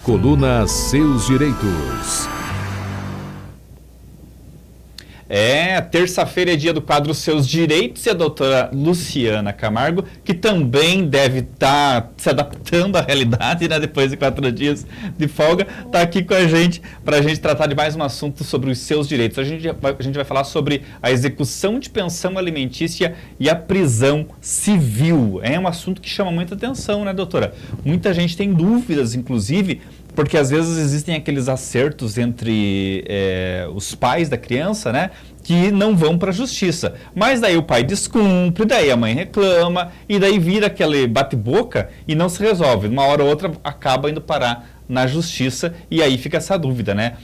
Coluna Seus Direitos. Terça-feira é dia do quadro Seus Direitos e a doutora Luciana Camargo, que também deve estar se adaptando à realidade, né, depois de 4 dias de folga, está aqui com a gente para a gente tratar de mais um assunto sobre os seus direitos. A gente vai falar sobre a execução de pensão alimentícia e a prisão civil. É um assunto que chama muita atenção, né, doutora? Muita gente tem dúvidas, inclusive, porque às vezes existem aqueles acertos entre os pais da criança, né, que não vão para a justiça. Mas daí o pai descumpre, daí a mãe reclama, e daí vira aquele bate-boca e não se resolve. Uma hora ou outra acaba indo parar na justiça e aí fica essa dúvida, né?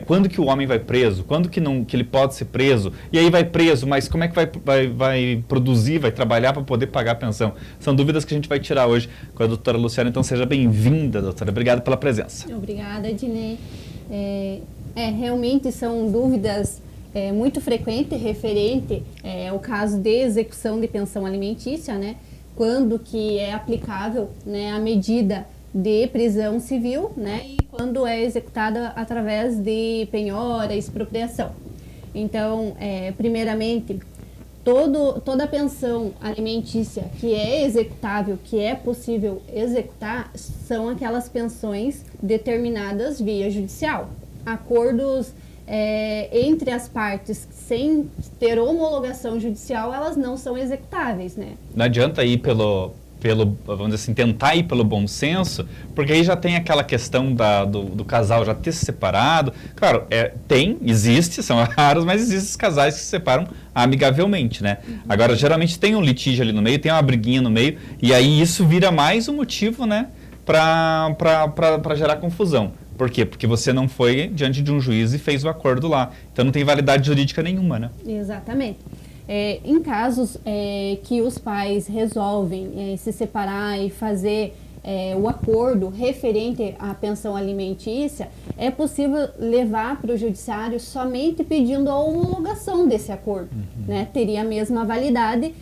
Quando que o homem vai preso? Quando que ele pode ser preso? E aí vai preso, mas como é que vai produzir, vai trabalhar para poder pagar a pensão? São dúvidas que a gente vai tirar hoje com a doutora Luciana. Então seja bem-vinda, doutora. Obrigado pela presença. Obrigada, Ednei. Realmente são dúvidas muito frequentes referente ao caso de execução de pensão alimentícia, né? Quando que é aplicável, né, a medida de prisão civil, né, e quando é executada através de penhora, expropriação. Então, primeiramente, toda a pensão alimentícia que é executável, que é possível executar, são aquelas pensões determinadas via judicial. Acordos entre as partes sem ter homologação judicial, elas não são executáveis, né? Não adianta ir vamos dizer assim, tentar ir pelo bom senso, porque aí já tem aquela questão do casal já ter se separado. Claro, existe, são raros, mas existem esses casais que se separam amigavelmente, né? Uhum. Agora, geralmente tem um litígio ali no meio, tem uma briguinha no meio, e aí isso vira mais um motivo, né, para gerar confusão. Por quê? Porque você não foi diante de um juiz e fez o acordo lá. Então não tem validade jurídica nenhuma, né? Exatamente. Em casos que os pais resolvem se separar e fazer o acordo referente à pensão alimentícia, é possível levar para o judiciário somente pedindo a homologação desse acordo. Uhum. Né? Teria a mesma validade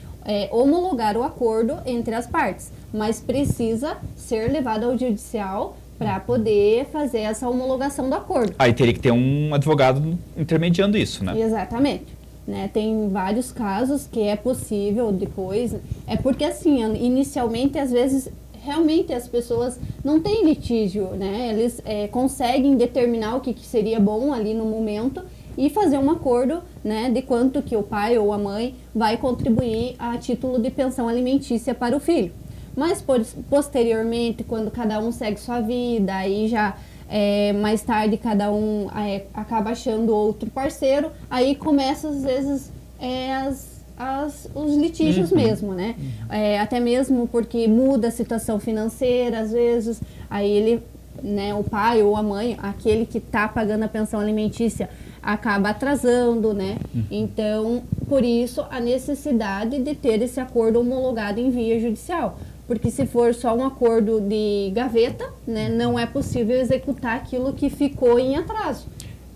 homologar o acordo entre as partes, mas precisa ser levado ao judicial para poder fazer essa homologação do acordo. Aí teria que ter um advogado intermediando isso, né? Exatamente. Né, tem vários casos que é possível depois, porque assim, inicialmente às vezes realmente as pessoas não têm litígio, né, eles conseguem determinar o que seria bom ali no momento e fazer um acordo, né, de quanto que o pai ou a mãe vai contribuir a título de pensão alimentícia para o filho. Mas posteriormente, quando cada um segue sua vida, aí já mais tarde cada um acaba achando outro parceiro, aí começa às vezes os litígios mesmo, né? Até mesmo porque muda a situação financeira, às vezes, aí ele, né, o pai ou a mãe, aquele que está pagando a pensão alimentícia, acaba atrasando, né? Então, por isso, a necessidade de ter esse acordo homologado em via judicial. Porque se for só um acordo de gaveta, né, não é possível executar aquilo que ficou em atraso.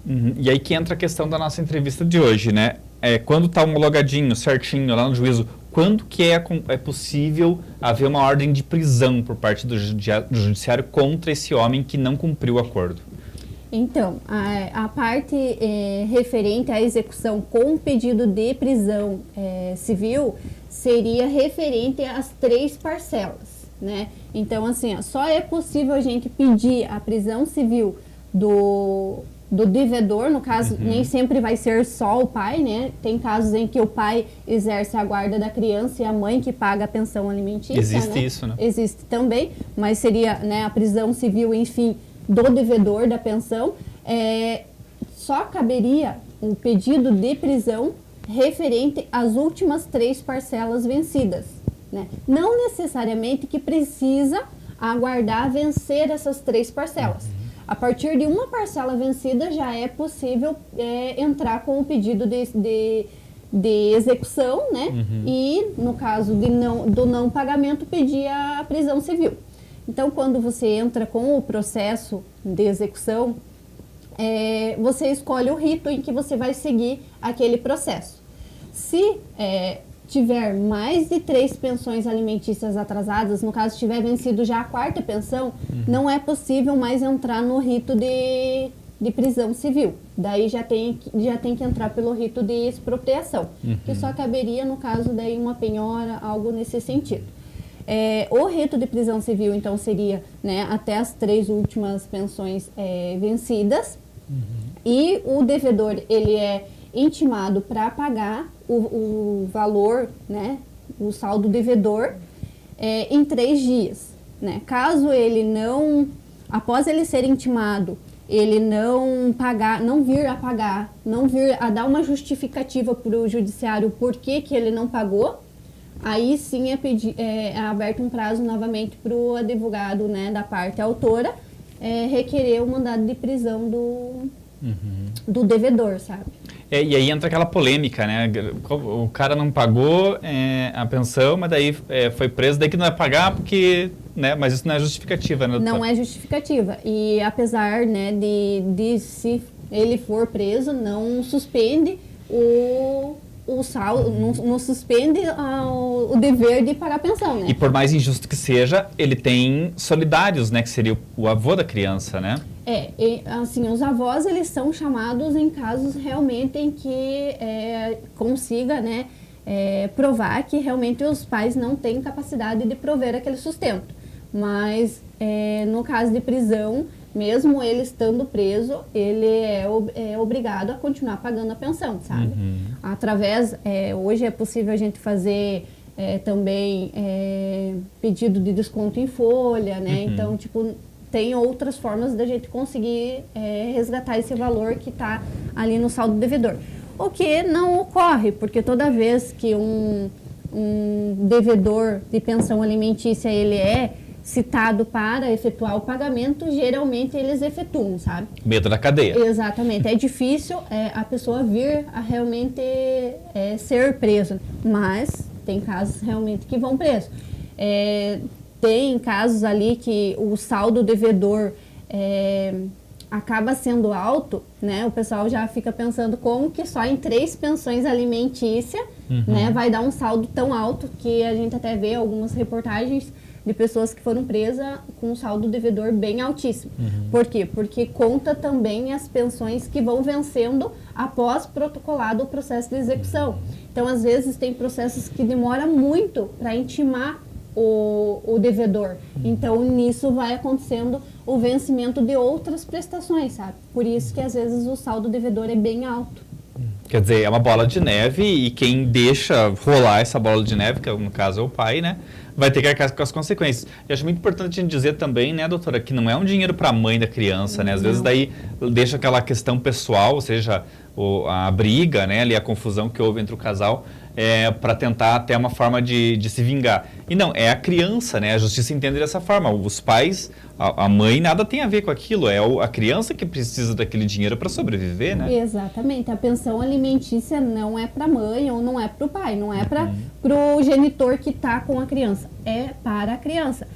Uhum. E aí que entra a questão da nossa entrevista de hoje, né? Quando está homologadinho, certinho, lá no juízo, quando que é possível haver uma ordem de prisão por parte do judiciário contra esse homem que não cumpriu o acordo? Então, a parte referente à execução com pedido de prisão civil seria referente às 3 parcelas, né? Então, assim, só é possível a gente pedir a prisão civil do devedor, no caso, nem sempre vai ser só o pai, né? Tem casos em que o pai exerce a guarda da criança e a mãe que paga a pensão alimentícia. Existe, né? isso, né? Existe também, mas seria, né, a prisão civil, enfim, do devedor da pensão. Só caberia um pedido de prisão referente às últimas 3 parcelas vencidas, né? Não necessariamente que precisa aguardar vencer essas 3 parcelas. A partir de uma parcela vencida já é possível entrar com o pedido de execução, né? E no caso do não pagamento, pedir a prisão civil. Então, quando você entra com o processo de execução, você escolhe o rito em que você vai seguir aquele processo. Se tiver mais de 3 pensões alimentícias atrasadas, no caso tiver vencido já a 4ª pensão, não é possível mais entrar no rito de prisão civil. Daí já tem que entrar pelo rito de expropriação, que só caberia, no caso, daí uma penhora, algo nesse sentido. O rito de prisão civil, então, seria, né, até as 3 últimas pensões vencidas, e o devedor, ele é intimado para pagar o valor, né, o saldo devedor, em 3 dias. Né? Caso ele não, após ele ser intimado, ele não pagar, não vir a pagar, não vir a dar uma justificativa para o judiciário por que ele não pagou, aí sim é aberto um prazo novamente para o advogado, né, da parte autora requerer o mandado de prisão do devedor, sabe? E aí entra aquela polêmica, né? O cara não pagou a pensão, mas daí foi preso, daí que não vai pagar porque, né? Mas isso não é justificativa, né, doutor? Não é justificativa. E apesar, né, de se ele for preso, não suspende o saldo, não suspende o dever de pagar a pensão, né? E por mais injusto que seja, ele tem solidários, né? Que seria o avô da criança, né? Assim, os avós, eles são chamados em casos realmente em que consiga, né, provar que realmente os pais não têm capacidade de prover aquele sustento. Mas, no caso de prisão, mesmo ele estando preso, ele é obrigado a continuar pagando a pensão, sabe? Através, hoje é possível a gente fazer também pedido de desconto em folha, né? Então, tipo, tem outras formas da gente conseguir resgatar esse valor que está ali no saldo devedor. O que não ocorre, porque toda vez que um devedor de pensão alimentícia ele é citado para efetuar o pagamento, geralmente eles efetuam, sabe? Medo da cadeia. Exatamente. É difícil a pessoa vir a realmente ser presa, mas tem casos realmente que vão preso. Tem casos ali que o saldo devedor acaba sendo alto, né? O pessoal já fica pensando como que só em 3 pensões alimentícias, né, vai dar um saldo tão alto, que a gente até vê algumas reportagens de pessoas que foram presas com um saldo devedor bem altíssimo. Por quê? Porque conta também as pensões que vão vencendo após protocolado o processo de execução. Então, às vezes, tem processos que demoram muito para intimar o devedor. Então, nisso vai acontecendo o vencimento de outras prestações, sabe? Por isso que, às vezes, o saldo devedor é bem alto. Quer dizer, é uma bola de neve e quem deixa rolar essa bola de neve, que no caso é o pai, né, vai ter que arcar com as consequências. E acho muito importante a gente dizer também, né, doutora, que não é um dinheiro para a mãe da criança, né? Às vezes daí deixa aquela questão pessoal, ou seja, a briga, né, ali a confusão que houve entre o casal, para tentar até uma forma de se vingar. E não, é a criança, né? A justiça entende dessa forma. Os pais, a mãe, nada tem a ver com aquilo. É a criança que precisa daquele dinheiro para sobreviver, né? Exatamente. A pensão alimentícia não é para a mãe ou não é para o pai, não é para o genitor que está com a criança. É para a criança.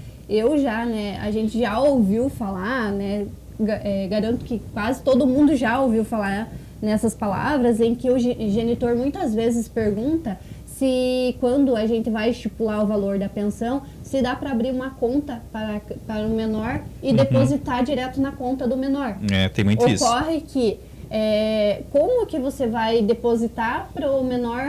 A gente já ouviu falar, né? Garanto que quase todo mundo já ouviu falar nessas palavras, em que o genitor muitas vezes pergunta se, quando a gente vai estipular o valor da pensão, se dá para abrir uma conta para o menor e depositar direto na conta do menor. Tem muito isso. Ocorre que, como que você vai depositar para o menor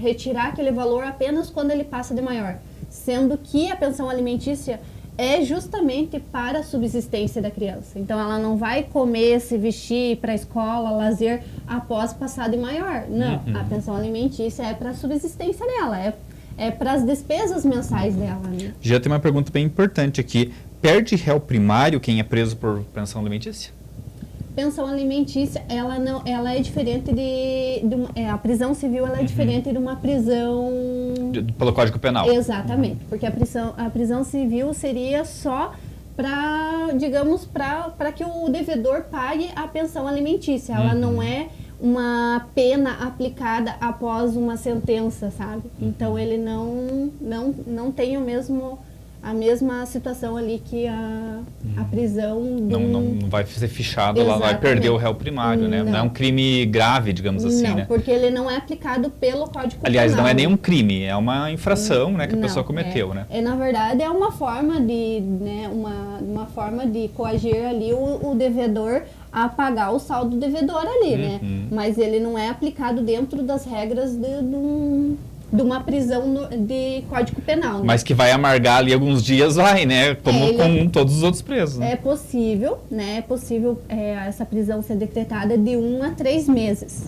retirar aquele valor apenas quando ele passa de maior? Sendo que a pensão alimentícia é justamente para a subsistência da criança. Então, ela não vai comer, se vestir, ir para a escola, lazer, após passar de maior. Não, a pensão alimentícia é para a subsistência dela, é para as despesas mensais dela. Né? Já tem uma pergunta bem importante aqui. Perde réu primário quem é preso por pensão alimentícia? Pensão alimentícia, ela é diferente a prisão civil ela é diferente de uma prisão... Pelo Código Penal. Exatamente, porque a prisão civil seria só para, digamos, para que o devedor pague a pensão alimentícia. Ela não é uma pena aplicada após uma sentença, sabe? Então, ele não tem o mesmo a mesma situação ali que a prisão do... Não vai ser fichado, ela vai Exatamente. perder o réu primário, né? Não é um crime grave, digamos assim, Não, né? porque ele não é aplicado pelo Código Aliás, Penal. não é nenhum crime, é uma infração, né, que a Não, pessoa cometeu, né? Na verdade, é uma forma de, né, uma forma de coagir ali o devedor a pagar o saldo devedor ali, né? Mas ele não é aplicado dentro das regras de uma prisão de Código Penal, né? Mas que vai amargar ali alguns dias, vai, né? Como ele com todos os outros presos, né? É possível, né? É possível essa prisão ser decretada de 1 a 3 meses.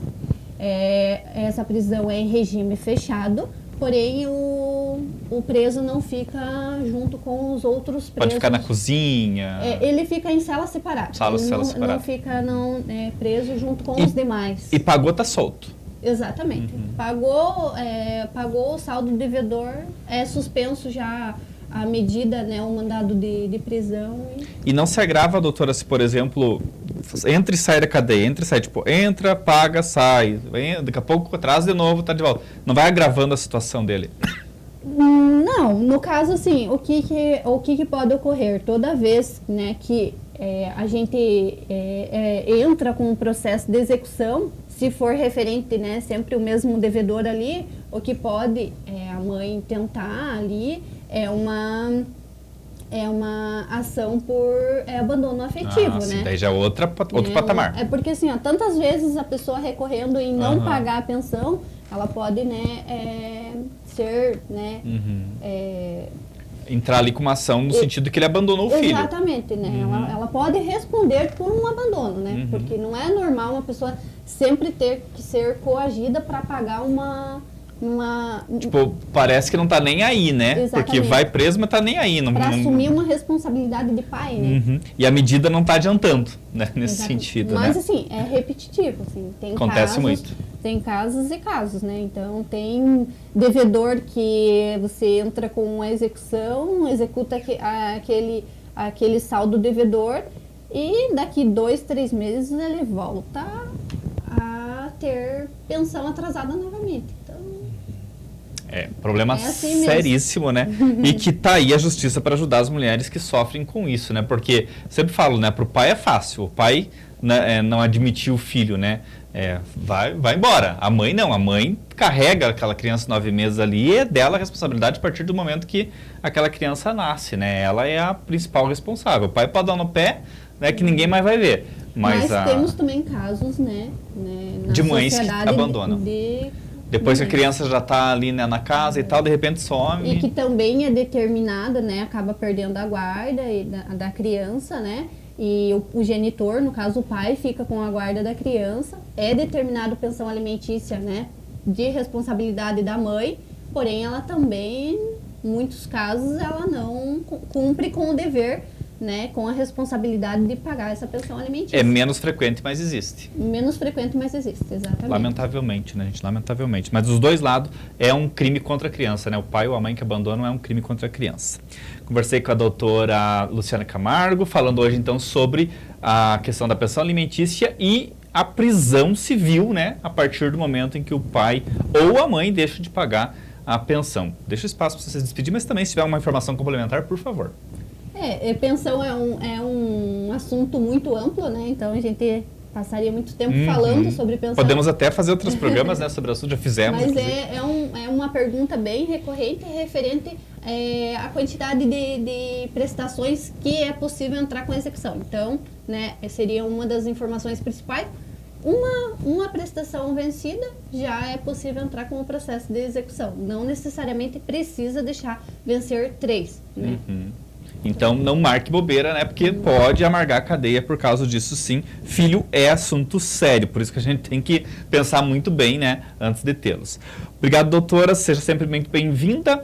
Essa prisão é em regime fechado, porém o preso não fica junto com os outros presos. Pode ficar na cozinha. Ele fica em cela separada. Não fica preso junto com os demais. E pagou, tá solto. Exatamente. Pagou o saldo devedor, é suspenso já a medida, né, o mandado de prisão. E não se agrava, doutora, se, por exemplo, entra e sai da cadeia, entra, paga, sai, daqui a pouco traz de novo, tá de volta. Não vai agravando a situação dele? Não, no caso, assim, o que pode ocorrer? Toda vez, né, que a gente entra com um processo de execução, se for referente, né, sempre o mesmo devedor ali, o que pode a mãe tentar ali é uma ação por abandono afetivo, né? Sim, daí já é outro patamar. É porque, assim, tantas vezes a pessoa recorrendo em não pagar a pensão, ela pode, né, ser, né... Entrar ali com uma ação no sentido que ele abandonou o filho. Exatamente, né? Ela pode responder por um abandono, né? Porque não é normal uma pessoa sempre ter que ser coagida para pagar uma... Tipo, parece que não tá nem aí, né? Exatamente. Porque vai preso, mas tá nem aí. Para assumir uma responsabilidade de pai, né? E a medida não tá adiantando, né? Nesse Exatamente. sentido, mas, né? assim, é repetitivo, assim. Acontece muito. Tem casos e casos, né? Então, tem devedor que você entra com a execução, executa aquele saldo devedor e daqui 2, 3 meses ele volta a ter pensão atrasada novamente. Então, Problema assim seríssimo, né? E que tá aí a justiça para ajudar as mulheres que sofrem com isso, né? Porque, sempre falo, né? Pro pai é fácil, o pai não admitir o filho, né? Vai embora. A mãe não, a mãe carrega aquela criança 9 meses ali e é dela a responsabilidade a partir do momento que aquela criança nasce, né? Ela é a principal responsável. O pai pode dar no pé, né? Que ninguém mais vai ver. Mas temos também casos, né? De mães que abandonam. Depois que a criança já está ali, né, na casa e tal, de repente some. E que também é determinada, né? Acaba perdendo a guarda da criança, né? E o genitor, no caso o pai, fica com a guarda da criança. É determinado pensão alimentícia, né? De responsabilidade da mãe. Porém, ela também, em muitos casos, ela não cumpre com o dever, né, com a responsabilidade de pagar essa pensão alimentícia. É menos frequente, mas existe. Menos frequente, mas existe, exatamente. Lamentavelmente, né, gente? Lamentavelmente. Mas dos dois lados é um crime contra a criança, né? O pai ou a mãe que abandonam é um crime contra a criança. Conversei com a doutora Luciana Camargo, falando hoje então sobre a questão da pensão alimentícia e a prisão civil, né? A partir do momento em que o pai ou a mãe deixam de pagar a pensão. Deixa o espaço para você se despedir, mas também se tiver uma informação complementar, por favor. Pensão é um assunto muito amplo, né? Então a gente passaria muito tempo falando sobre pensão. Podemos até fazer outros programas, né, sobre o assunto, já fizemos. Mas é uma pergunta bem recorrente referente à quantidade de prestações que é possível entrar com a execução. Então, né, seria uma das informações principais. Uma prestação vencida já é possível entrar com o processo de execução. Não necessariamente precisa deixar vencer 3, né? Então, não marque bobeira, né? Porque pode amargar a cadeia por causa disso, sim. Filho é assunto sério, por isso que a gente tem que pensar muito bem, né? Antes de tê-los. Obrigado, doutora. Seja sempre muito bem-vinda.